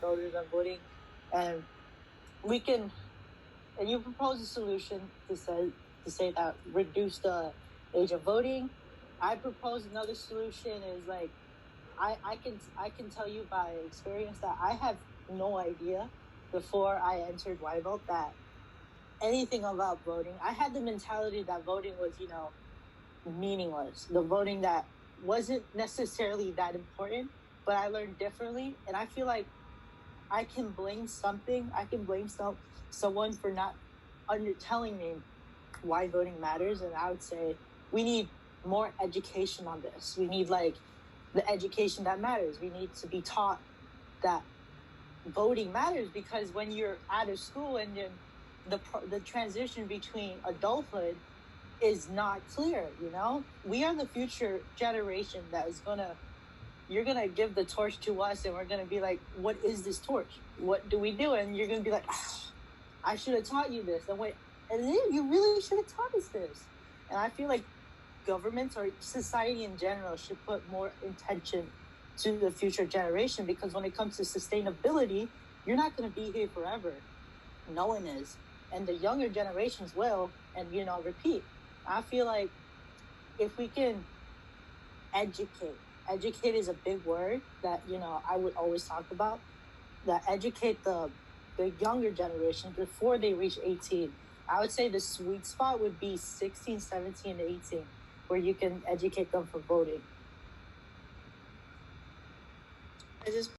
early voters on voting, and we can. And you propose a solution to say that reduce the age of voting. I propose another solution is like I can tell you by experience that I have no idea before I entered White Belt that anything about voting. I had the mentality that voting was, meaningless. The voting that wasn't necessarily that important, but I learned differently. And I feel like I can blame something. I can blame someone for not telling me why voting matters. And I would say we need more education on this. We need like the education that matters. We need to be taught that voting matters, because when you're out of school and then the transition between adulthood is not clear. We are the future generation that is you're gonna give the torch to us, and we're gonna be like, what is this torch? What do we do? And you're gonna be like, I should have taught you this. And then you really should have taught us this. And I feel like governments or society in general should put more intention to the future generation, because when it comes to sustainability, you're not going to be here forever. No one is. And the younger generations will, and repeat. I feel like if we can educate is a big word that I would always talk about, that educate the younger generation before they reach 18. I would say the sweet spot would be 16, 17, 18, where you can educate them for voting. I just